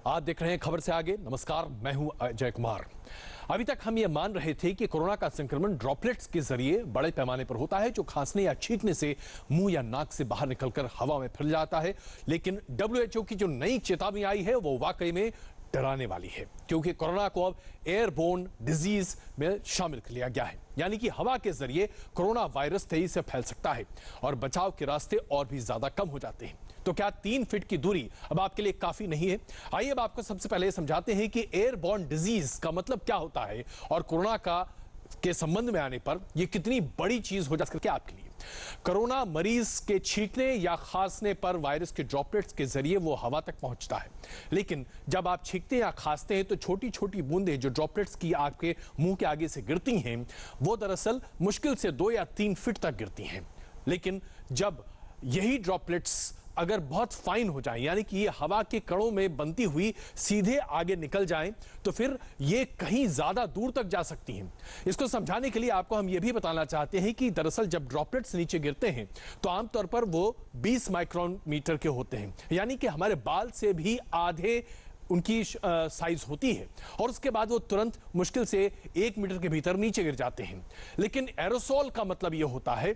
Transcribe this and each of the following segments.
आप देख रहे हैं खबर से आगे। नमस्कार, मैं हूं अजय कुमार। अभी तक हम ये मान रहे थे कि कोरोना का संक्रमण ड्रॉपलेट्स के जरिए बड़े पैमाने पर होता है, जो खांसने या छींकने से मुंह या नाक से बाहर निकलकर हवा में फैल जाता है। लेकिन WHO की जो नई चेतावनी आई है वो वाकई में डराने वाली है, क्योंकि कोरोना को अब एयरबोर्न डिजीज में शामिल कर लिया गया है। यानी कि हवा के जरिए कोरोना वायरस तेजी से फैल सकता है और बचाव के रास्ते और भी ज्यादा कम हो जाते हैं। तो क्या 3 फीट की दूरी अब आपके लिए काफी नहीं है? आइए अब आपको सबसे पहले समझाते हैं कि एयरबोर्न डिजीज का मतलब क्या होता है और कोरोना के संबंध में आने पर यह कितनी बड़ी चीज हो जा सकती है आपके लिए। कोरोना मरीज के छींकने या खांसने पर वायरस के ड्रॉपलेट्स के जरिए वो हवा तक पहुंचता है, लेकिन जब आप छींकते या खांसते हैं तो छोटी छोटी बूंदें जो ड्रॉपलेट्स की आपके मुंह के आगे से गिरती हैं वो दरअसल मुश्किल से 2 या 3 फीट तक गिरती हैं। लेकिन जब यही ड्रॉपलेट्स अगर बहुत फाइन हो जाए, यानी कि ये हवा के कणों में बनती हुई सीधे आगे निकल जाएं, तो फिर ये कहीं ज्यादा दूर तक जा सकती हैं। इसको समझाने के लिए आपको हम ये भी बताना चाहते हैं कि दरअसल जब ड्रॉपलेट्स नीचे गिरते हैं तो आमतौर पर वो 20 माइक्रोमीटर के होते हैं, यानी कि हमारे बाल से भी आधे उनकी साइज होती है, और उसके बाद वो तुरंत मुश्किल से 1 मीटर के भीतर नीचे गिर जाते हैं। लेकिन एरोसोल का मतलब ये होता है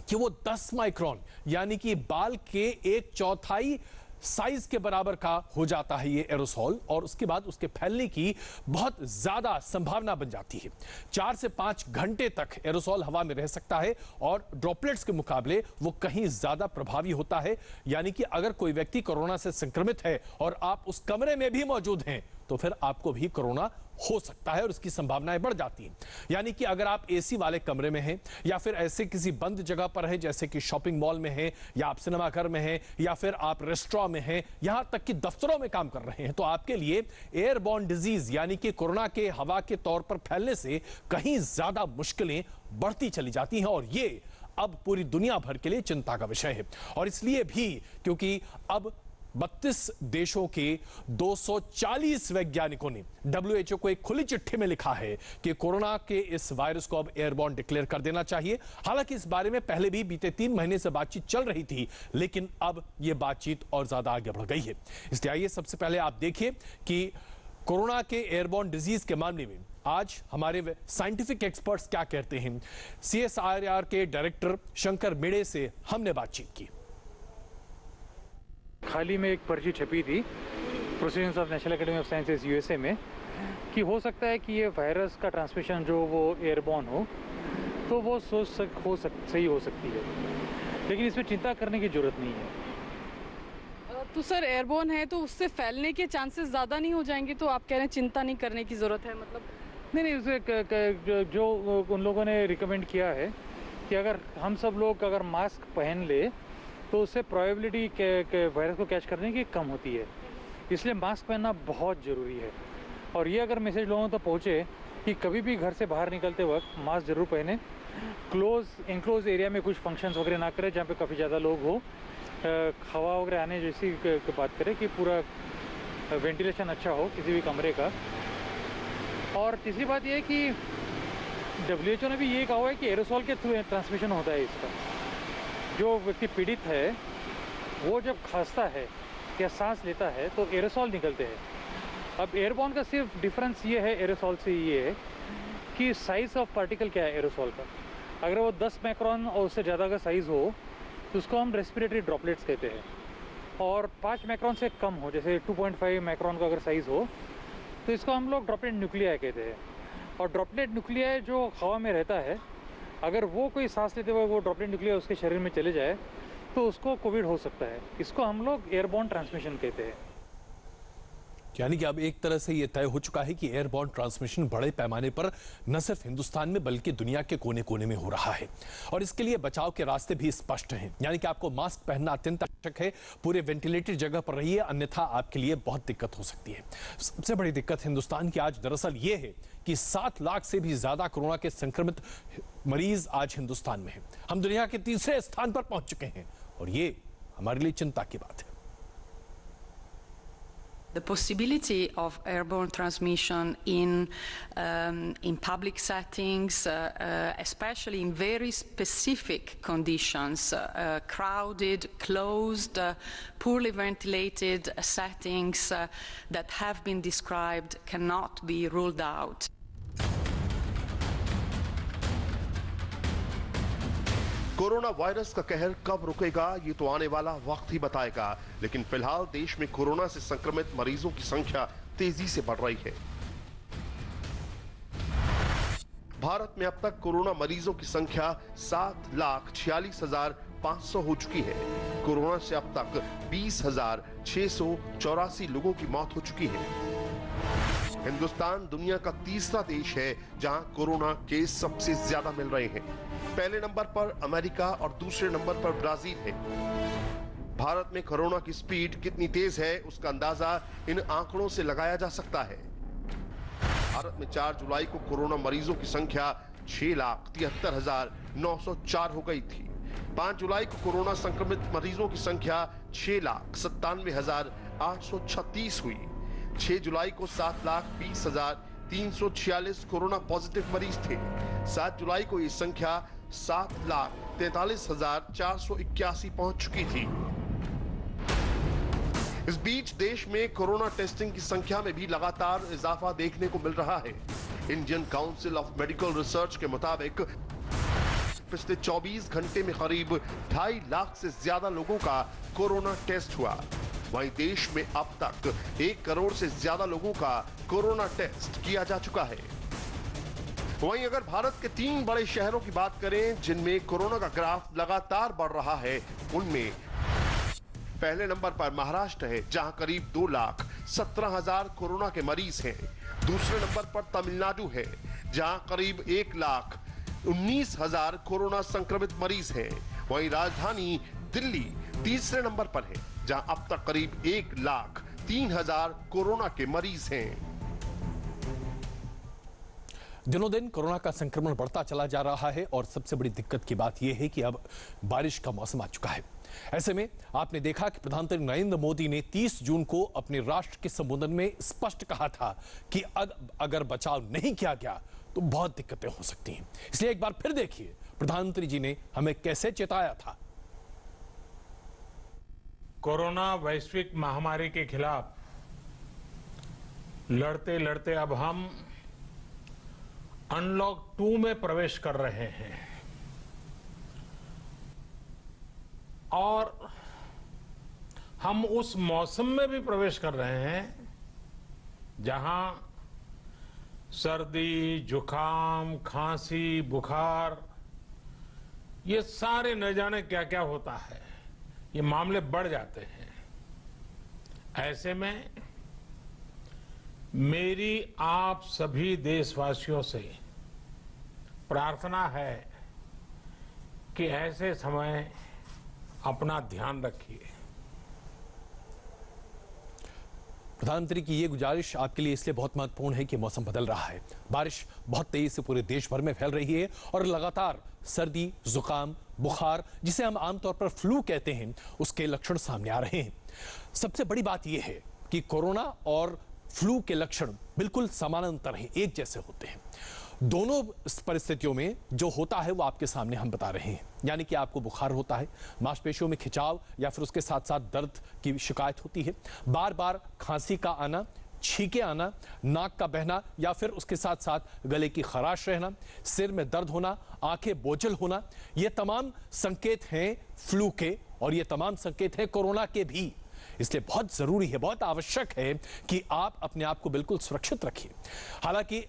कि वो 10 माइक्रोन यानी कि बाल के 1/4 साइज के बराबर का हो जाता है ये एरोसोल, और उसके बाद उसके फैलने की बहुत ज्यादा संभावना बन जाती है। 4 से 5 घंटे तक एरोसोल हवा में रह सकता है और ड्रॉपलेट्स के मुकाबले वो कहीं ज्यादा प्रभावी होता है। यानी कि अगर कोई व्यक्ति कोरोना से संक्रमित है और आप उस कमरे में भी मौजूद हैं तो फिर आपको भी कोरोना हो सकता है और उसकी संभावनाएं बढ़ जाती हैं। यानी कि अगर आप एसी वाले कमरे में हैं या फिर ऐसे किसी बंद जगह पर हैं जैसे कि शॉपिंग मॉल में हैं या आप सिनेमा घर में हैं या फिर आप रेस्टोरेंट में हैं, यहां तक कि दफ्तरों में काम कर रहे हैं, तो आपके लिए एयरबोर्न डिजीज यानी कि कोरोना के हवा के तौर पर फैलने से कहीं ज्यादा मुश्किलें बढ़ती चली जाती हैं। और ये अब पूरी दुनिया भर के लिए चिंता का विषय है, और इसलिए भी क्योंकि अब 32 देशों के 240 वैज्ञानिकों ने WHO को एक खुली चिट्ठी में लिखा है कि कोरोना के इस वायरस को अब एयरबोर्न डिक्लेयर कर देना चाहिए। हालांकि इस बारे में पहले भी बीते 3 महीने से बातचीत चल रही थी, लेकिन अब यह बातचीत और ज्यादा आगे बढ़ गई है। इसलिए आइए सबसे पहले आप देखिए कि कोरोना के एयरबोर्न डिजीज के मामले में आज हमारे साइंटिफिक एक्सपर्ट्स क्या कहते हैं। CSIR के डायरेक्टर शंकर मेड़े से हमने बातचीत की। हाल ही में एक पर्ची छपी थी proceedings of national academy of sciences USA में कि हो सकता है कि ये वायरस का ट्रांसमिशन जो वो एयरबोर्न हो, तो वो सही हो सकती है, लेकिन इसमें चिंता करने की जरूरत नहीं है। तो सर एयरबोर्न है तो उससे फैलने के चांसेस ज़्यादा नहीं हो जाएंगे, तो आप कह रहे हैं चिंता नहीं करने की ज़रूरत है? मतलब नहीं, उसे जो उन लोगों ने रिकमेंड किया है कि अगर हम सब लोग अगर मास्क पहन ले तो उससे प्रोबेबिलिटी के वायरस को कैच करने की कम होती है, इसलिए मास्क पहनना बहुत ज़रूरी है। और ये अगर मैसेज लोगों तक पहुँचे कि कभी भी घर से बाहर निकलते वक्त मास्क ज़रूर पहने, इनक्लोज एरिया में कुछ फंक्शंस वगैरह ना करें जहाँ पे काफ़ी ज़्यादा लोग हो, हवा वगैरह आने जैसी बात करें कि पूरा वेंटिलेशन अच्छा हो किसी भी कमरे का। और तीसरी बात यह है कि WHO ने भी ये कहा हुआ है कि एरोसोल के थ्रू ट्रांसमिशन होता है इसका। जो व्यक्ति पीड़ित है वो जब खांसता है या सांस लेता है तो एरोसोल निकलते हैं। अब एयरबोर्न का सिर्फ डिफरेंस ये है एरोसोल से, ये है कि साइज़ ऑफ पार्टिकल क्या है एरोसोल का। अगर वो 10 माइक्रोन और उससे ज़्यादा का साइज़ हो तो उसको हम रेस्पिरेटरी ड्रॉपलेट्स कहते हैं, और 5 माइक्रोन से कम हो, जैसे 2.5 माइक्रोन का अगर साइज़ हो तो इसको हम लोग ड्रॉपलेट न्यूक्लियाई कहते हैं। और ड्रॉपलेट न्यूक्लियाई जो हवा में रहता है, अगर वो कोई सांस लेते हुए वो ड्रॉपलेट न्यूक्लियाई उसके शरीर में चले जाए तो उसको कोविड हो सकता है। इसको हम लोग एयरबोर्न ट्रांसमिशन कहते हैं। यानी कि अब एक तरह से यह तय हो चुका है कि एयरबोर्न ट्रांसमिशन बड़े पैमाने पर न सिर्फ हिंदुस्तान में बल्कि दुनिया के कोने कोने में हो रहा है, और इसके लिए बचाव के रास्ते भी स्पष्ट हैं। यानी कि आपको मास्क पहनना अत्यंत आवश्यक है, पूरे वेंटिलेटेड जगह पर रहिए, अन्यथा आपके लिए बहुत दिक्कत हो सकती है। सबसे बड़ी दिक्कत हिंदुस्तान की आज दरअसल ये है कि 7 लाख से भी ज्यादा कोरोना के संक्रमित मरीज आज हिंदुस्तान में हैं। हम दुनिया के तीसरे स्थान पर पहुंच चुके हैं, और ये हमारे लिए चिंता की बात है। the possibility of airborne transmission in public settings, especially in very specific conditions, crowded, closed, poorly ventilated settings that have been described cannot be ruled out. Corona virus का कहर कब रुकेगा ये तो आने वाला वक्त ही बताएगा, लेकिन फिलहाल देश में कोरोना से संक्रमित मरीजों की संख्या तेजी से बढ़ रही है। भारत में अब तक कोरोना मरीजों की संख्या 7,46,500 हो चुकी है। कोरोना से अब तक 20,684 लोगों की मौत हो चुकी है। हिंदुस्तान दुनिया का तीसरा देश है जहां कोरोना केस सबसे ज्यादा मिल रहे हैं। पहले नंबर पर अमेरिका और दूसरे नंबर पर ब्राजील है। भारत में कोरोना की स्पीड कितनी तेज है उसका अंदाजा इन आंकड़ों से लगाया जा सकता है। भारत में 4 जुलाई को कोरोना मरीजों की संख्या 6,73,904 हो गई थी। 5 जुलाई को कोरोना संक्रमित मरीजों की संख्या 6,97,836 हुई। 6 जुलाई को 7,20,346 कोरोना पॉजिटिव मरीज थे। 7 जुलाई को ये संख्या 7,43,481 पहुंच चुकी थी। इस बीच देश में कोरोना टेस्टिंग की संख्या में भी लगातार इजाफा देखने को मिल रहा है। Indian council of medical research के मुताबिक पिछले 24 घंटे में करीब 2.5 लाख से ज्यादा लोगों का कोरोना टेस्ट हुआ। वहीं देश में अब तक 1 करोड़ से ज्यादा लोगों का कोरोना टेस्ट किया जा चुका है। वहीं अगर भारत के 3 बड़े शहरों की बात करें जिनमें कोरोना का ग्राफ लगातार बढ़ रहा है, उनमें पहले नंबर पर महाराष्ट्र है जहां करीब 2,17,000 कोरोना के मरीज हैं। दूसरे नंबर पर तमिलनाडु है जहां करीब 1,19,000 कोरोना संक्रमित मरीज हैं। वहीं राजधानी दिल्ली तीसरे नंबर पर है जहां अब तक करीब 1,03,000 कोरोना के मरीज हैं। दिनों दिन कोरोना का संक्रमण बढ़ता चला जा रहा है और सबसे बड़ी दिक्कत की बात यह है कि अब बारिश का मौसम आ चुका है। ऐसे में आपने देखा कि प्रधानमंत्री नरेंद्र मोदी ने 30 जून को अपने राष्ट्र के संबोधन में स्पष्ट कहा था कि अगर बचाव नहीं किया गया तो बहुत दिक्कतें हो सकती हैं। इसलिए एक बार फिर देखिए प्रधानमंत्री जी ने हमें कैसे चेताया था। कोरोना वैश्विक महामारी के खिलाफ लड़ते लड़ते अब हम अनलॉक 2 में प्रवेश कर रहे हैं और हम उस मौसम में भी प्रवेश कर रहे हैं जहां सर्दी, जुकाम, खांसी, बुखार ये सारे न जाने क्या क्या होता है, ये मामले बढ़ जाते हैं। ऐसे में मेरी आप सभी देशवासियों से प्रार्थना है कि ऐसे समय अपना ध्यान रखिए। प्रधानमंत्री की ये गुजारिश आपके लिए इसलिए बहुत महत्वपूर्ण है कि मौसम बदल रहा है। बारिश बहुत तेजी से पूरे देश भर में फैल रही है और लगातार सर्दी, जुकाम, बुखार, जिसे हम आमतौर पर फ्लू कहते हैं, उसके लक्षण सामने आ रहे हैं। सबसे बड़ी बात यह है कि कोरोना और फ्लू के लक्षण बिल्कुल समानांतर हैं, एक जैसे होते हैं। दोनों परिस्थितियों में जो होता है वो आपके सामने हम बता रहे हैं, यानी कि आपको बुखार होता है, मांसपेशियों में खिंचाव या फिर उसके साथ साथ दर्द की शिकायत होती है, बार बार खांसी का आना, छींके आना, नाक का बहना या फिर उसके साथ साथ गले की खराश रहना, सिर में दर्द होना, आंखें बोझल होना, ये तमाम संकेत हैं फ्लू के और ये तमाम संकेत हैं कोरोना के भी। इसलिए बहुत जरूरी है, बहुत आवश्यक है कि आप अपने आप को बिल्कुल सुरक्षित रखिए। हालांकि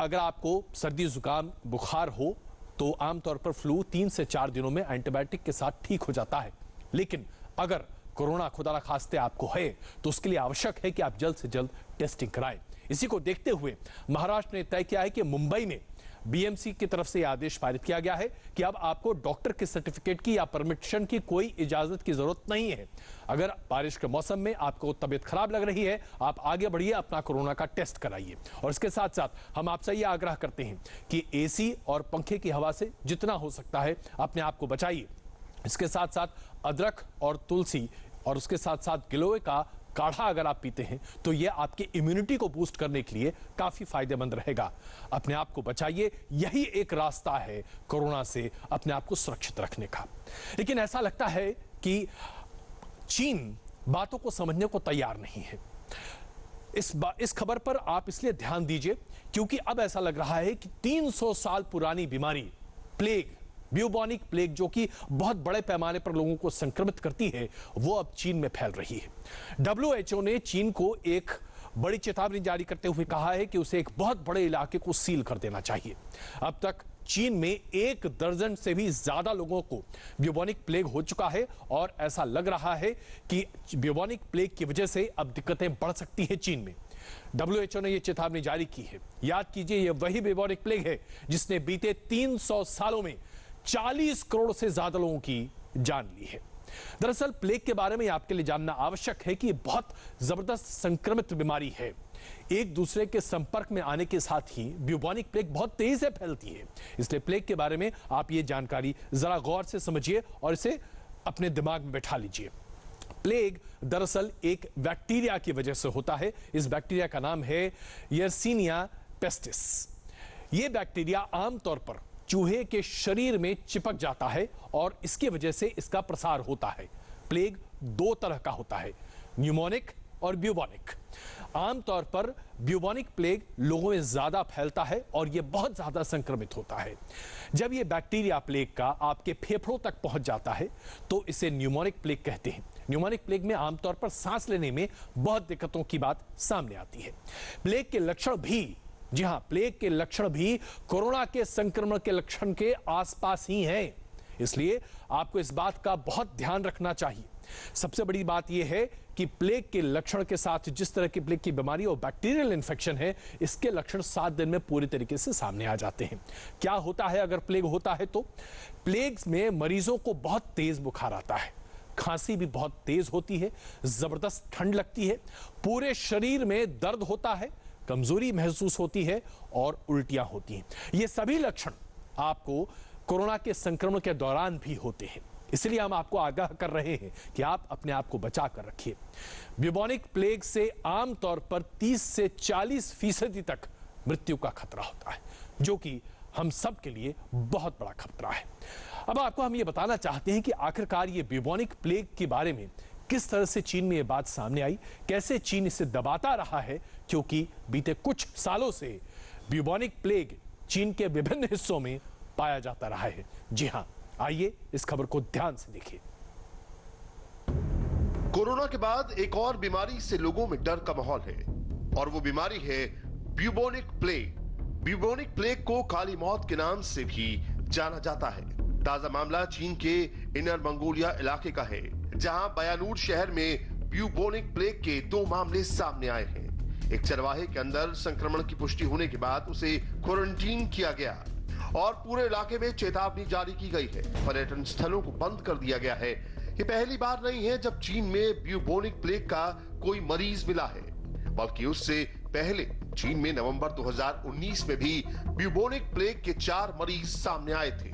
अगर आपको सर्दी, जुकाम, बुखार हो तो आमतौर पर फ्लू 3 से 4 दिनों में एंटीबायोटिक के साथ ठीक हो जाता है, लेकिन अगर कोरोना खुदा न खास्ते आपको है तो उसके लिए आवश्यक है कि आप जल्द से जल्द टेस्टिंग कराएं। इसी को देखते हुए महाराष्ट्र ने तय किया है कि मुंबई में बीएमसी की तरफ से यह आदेश पारित किया गया है कि अब आपको डॉक्टर के सर्टिफिकेट की या परमिशन की कोई इजाजत की जरूरत नहीं है। अगर बारिश के मौसम में आपको तबीयत खराब लग रही है, आप आगे बढ़िए, अपना कोरोना का टेस्ट कराइए। और इसके साथ साथ हम आपसे यह आग्रह करते हैं कि एसी और पंखे की हवा से जितना हो सकता है अपने आप को बचाइए। इसके साथ साथ अदरक और तुलसी और उसके साथ साथ गिलोय का काढ़ा अगर आप पीते हैं तो यह आपके इम्यूनिटी को बूस्ट करने के लिए काफी फायदेमंद रहेगा। अपने आप को बचाइए, यही एक रास्ता है कोरोना से अपने आप को सुरक्षित रखने का। लेकिन ऐसा लगता है कि चीन बातों को समझने को तैयार नहीं है। इस खबर पर आप इसलिए ध्यान दीजिए क्योंकि अब ऐसा लग रहा है कि 300 साल पुरानी बीमारी प्लेग, ब्यूबोनिक प्लेग, जो कि बहुत बड़े पैमाने पर लोगों को संक्रमित करती है, वो अब चीन में फैल रही है। WHO ने चीन को एक बड़ी चेतावनी जारी करते हुए कहा है कि उसे एक बहुत बड़े इलाके को सील कर देना चाहिए। अब तक चीन में 1 दर्जन से भी ज्यादा लोगों को ब्यूबोनिक प्लेग हो चुका है और ऐसा लग रहा है कि ब्यूबोनिक प्लेग की वजह से अब दिक्कतें बढ़ सकती हैं चीन में। WHO ने यह चेतावनी जारी की है। याद कीजिए, यह वही ब्यूबोनिक प्लेग है जिसने बीते 300 सालों में 40 करोड़ से ज्यादा लोगों की जान ली है। दरअसल प्लेग के बारे में आपके लिए जानना आवश्यक है कि यह बहुत जबरदस्त संक्रमित बीमारी है। एक दूसरे के संपर्क में आने के साथ ही ब्यूबोनिक प्लेग बहुत तेजी से फैलती है। इसलिए प्लेग के बारे में आप ये जानकारी जरा गौर से समझिए और इसे अपने दिमाग में बैठा लीजिए। प्लेग दरअसल एक बैक्टीरिया की वजह से होता है। इस बैक्टीरिया का नाम है यर्सीनिया पेस्टिस। यह बैक्टीरिया आमतौर पर चूहे के शरीर में चिपक जाता है और इसकी वजह से इसका प्रसार होता है। प्लेग 2 तरह का होता है, न्यूमोनिक और ब्यूबोनिक। आमतौर पर ब्यूबोनिक प्लेग लोगों में ज्यादा फैलता है और यह बहुत ज्यादा संक्रमित होता है। जब यह बैक्टीरिया प्लेग का आपके फेफड़ों तक पहुंच जाता है तो इसे न्यूमोनिक प्लेग कहते हैं। न्यूमोनिक प्लेग में आमतौर पर सांस लेने में बहुत दिक्कतों की बात सामने आती है। प्लेग के लक्षण भी, जी हां, प्लेग के लक्षण भी कोरोना के संक्रमण के लक्षण के आसपास ही हैं। इसलिए आपको इस बात का बहुत ध्यान रखना चाहिए। सबसे बड़ी बात यह है कि प्लेग के लक्षण के साथ जिस तरह की प्लेग की बीमारी और बैक्टीरियल इन्फेक्शन है, इसके लक्षण 7 दिन में पूरी तरीके से सामने आ जाते हैं। क्या होता है अगर प्लेग होता है? तो प्लेग में मरीजों को बहुत तेज बुखार आता है, खांसी भी बहुत तेज होती है, जबरदस्त ठंड लगती है, पूरे शरीर में दर्द होता है, कमजोरी महसूस होती है और उल्टियां होती हैं। ये सभी लक्षण आपको कोरोना के संक्रमण के दौरान भी होते हैं। इसलिए हम आपको आगाह कर रहे हैं कि आप अपने आप को बचा कर रखिए। ब्यूबोनिक प्लेग से आमतौर पर 30 से 40% तक मृत्यु का खतरा होता है, जो कि हम सब के लिए बहुत बड़ा खतरा है। अब आपको हम ये बताना चाहते हैं कि आखिरकार ये ब्यूबोनिक प्लेग के बारे में किस तरह से चीन में ये बात सामने आई, कैसे चीन इसे दबाता रहा है, क्योंकि बीते कुछ सालों से ब्यूबोनिक प्लेग चीन के विभिन्न हिस्सों में पाया जाता रहा है। जी हां, आइए इस खबर को ध्यान से देखिए। कोरोना के बाद एक और बीमारी से लोगों में डर का माहौल है और वो बीमारी है ब्यूबोनिक प्लेग। ब्यूबोनिक प्लेग को काली मौत के नाम से भी जाना जाता है। ताजा मामला चीन के इनर मंगोलिया इलाके का है, जहां बयानूर शहर में ब्यूबोनिक प्लेग के 2 मामले सामने आए हैं। एक चरवाहे के अंदर संक्रमण की पुष्टि होने के बाद उसे क्वारंटीन किया गया और पूरे इलाके में चेतावनी जारी की गई है। पर्यटन स्थलों को बंद कर दिया गया है। ये पहली बार नहीं है जब चीन में ब्यूबोनिक प्लेग का कोई मरीज मिला है, बल्कि उससे पहले चीन में नवंबर 2019 में भी ब्यूबोनिक प्लेग के 4 मरीज सामने आए थे,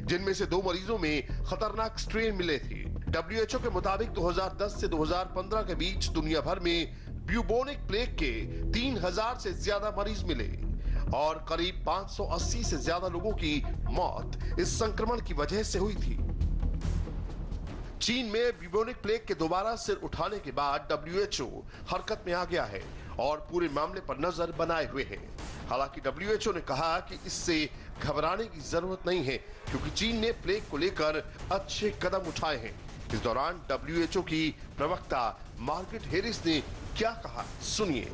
जिनमें से 2 मरीजों में खतरनाक स्ट्रेन मिले थे। WHO के मुताबिक 2010 से 2015 के बीच दुनिया भर में ब्यूबोनिक प्लेग के 3000 से ज्यादा मरीज मिले और करीब 580 से ज्यादा लोगों की मौत इस संक्रमण की वजह से हुई थी। चीन में ब्यूबोनिक प्लेग के दोबारा सिर उठाने के बाद WHO हरकत में आ गया है और पूरे मामले पर नजर बनाए हुए है। हालांकि WHO ने कहा कि इससे घबराने की जरूरत नहीं है, क्योंकि चीन ने प्लेग को लेकर अच्छे कदम उठाए हैं। इस दौरान WHO की प्रवक्ता मार्गरेट हैरिस ने क्या कहा, सुनिए।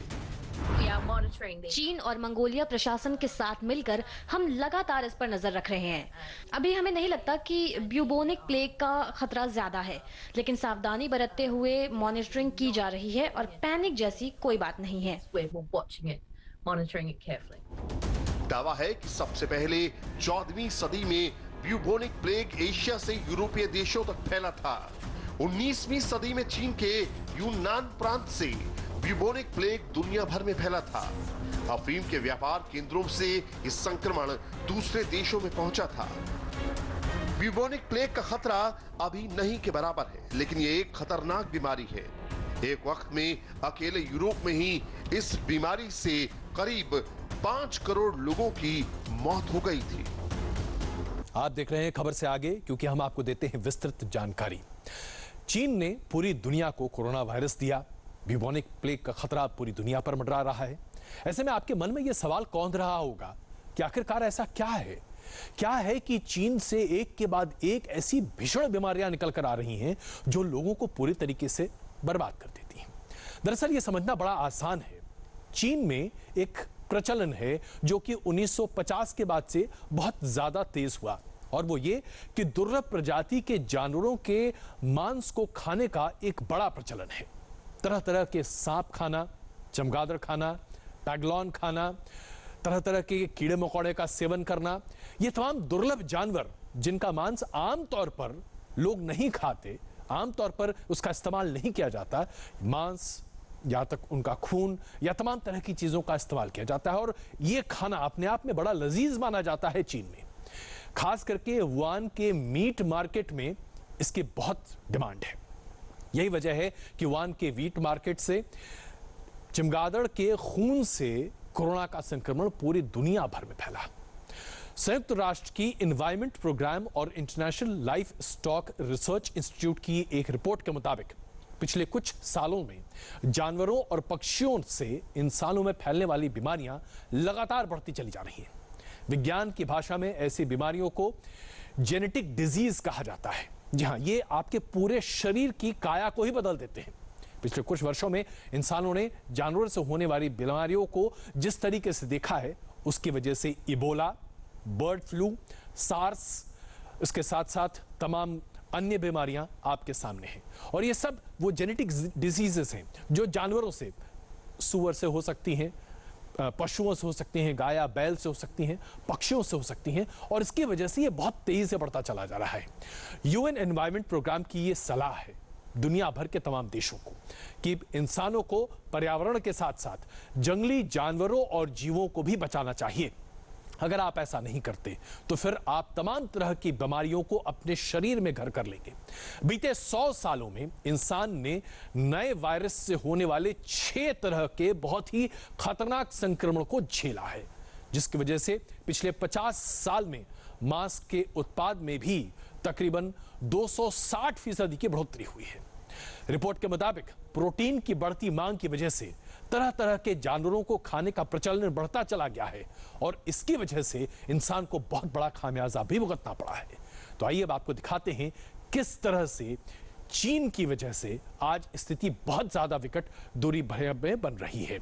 चीन और मंगोलिया प्रशासन के साथ मिलकर हम लगातार इस पर नजर रख रहे हैं। अभी हमें नहीं लगता कि ब्यूबोनिक प्लेग का खतरा ज्यादा है, लेकिन सावधानी बरतते हुए मॉनिटरिंग की जा रही है और पैनिक जैसी कोई बात नहीं है। दावा है कि सबसे पहले 14वीं सदी में ब्यूबोनिक प्लेग एशिया से यूरोपीय देशों तक फैला था। 19वीं सदी में चीन के यूनान प्रांत से ब्यूबोनिक प्लेग दुनिया भर में फैला था। अफीम के व्यापार केंद्रों से इस संक्रमण दूसरे देशों में पहुंचा था। ब्यूबोनिक प्लेग का खतरा अभी नहीं के बराबर है, लेकिन ये एक खतरनाक बीमारी है। एक वक्त में अकेले यूरोप में ही इस बीमारी से करीब 5 करोड़ लोगों की मौत हो गई थी। आप देख रहे हैं खबर से आगे, क्योंकि हम आपको देते हैं विस्तृत जानकारी। चीन ने पूरी दुनिया को कोरोना वायरस दिया। ब्यूबोनिक प्लेग का खतरा पूरी दुनिया पर मंडरा रहा है। ऐसे में आपके मन में यह सवाल कौंध रहा होगा कि आखिरकार ऐसा क्या है कि चीन से एक के बाद एक ऐसी भीषण बीमारियां निकल कर आ रही हैं जो लोगों को पूरी तरीके से बर्बाद कर देती हैं। दरअसल यह समझना बड़ा आसान है। चीन में एक प्रचलन है जो कि 1950 के बाद से बहुत ज्यादा तेज हुआ, और वो ये कि दुर्लभ प्रजाति के जानवरों के मांस को खाने का एक बड़ा प्रचलन है। तरह तरह के सांप खाना, चमगादड़ खाना, पैगलॉन खाना, तरह तरह के कीड़े मकोड़े का सेवन करना, ये तमाम दुर्लभ जानवर जिनका मांस आमतौर पर लोग नहीं खाते, आमतौर पर उसका इस्तेमाल नहीं किया जाता, मांस या तक उनका खून या तमाम तरह की चीजों का इस्तेमाल किया जाता है, और यह खाना अपने आप में बड़ा लजीज माना जाता है चीन में। खास करके वुहान के मीट मार्केट में इसकी बहुत डिमांड है। यही वजह है कि वुहान के मीट मार्केट से चमगादड़ के खून से कोरोना का संक्रमण पूरी दुनिया भर में फैला। संयुक्त राष्ट्र की एनवायरमेंट प्रोग्राम और international life stock research institute की एक रिपोर्ट के मुताबिक पिछले कुछ सालों में जानवरों और पक्षियों से इंसानों में फैलने वाली बीमारियां लगातार बढ़ती चली जा रही हैं। विज्ञान की भाषा में ऐसी बीमारियों को जेनेटिक डिजीज कहा जाता है। जी हां, ये आपके पूरे शरीर की काया को ही बदल देते हैं। पिछले कुछ वर्षों में इंसानों ने जानवरों से होने वाली बीमारियों को जिस तरीके से देखा है, उसकी वजह से इबोला, बर्ड फ्लू, सार्स, इसके साथ साथ तमाम अन्य बीमारियां आपके सामने हैं। और ये सब वो जेनेटिक डिजीजेस हैं जो जानवरों से, सुअर से हो सकती हैं, पशुओं से हो सकती हैं, गाय बैल से हो सकती हैं, पक्षियों से हो सकती हैं, और इसकी वजह से ये बहुत तेजी से बढ़ता चला जा रहा है। यूएन एनवायरमेंट प्रोग्राम की ये सलाह है दुनिया भर के तमाम देशों को कि इंसानों को पर्यावरण के साथ साथ जंगली जानवरों और जीवों को भी बचाना चाहिए। अगर आप ऐसा नहीं करते तो फिर आप तमाम तरह की बीमारियों को अपने शरीर में घर कर लेंगे। बीते 100 सालों में इंसान ने नए वायरस से होने वाले 6 तरह के बहुत ही खतरनाक संक्रमण को झेला है, जिसकी वजह से पिछले 50 साल में मांस के उत्पाद में भी तकरीबन 260% की बढ़ोतरी हुई है। रिपोर्ट के मुताबिक प्रोटीन की बढ़ती मांग की वजह से तरह तरह के जानवरों को खाने का प्रचलन बढ़ता चला गया है, और इसकी वजह से इंसान को बहुत बड़ा खामियाजा भी भुगतना पड़ा है। तो आइए अब आपको दिखाते हैं किस तरह से चीन की वजह से आज स्थिति बहुत ज्यादा विकट दूरी भरे में बन रही है।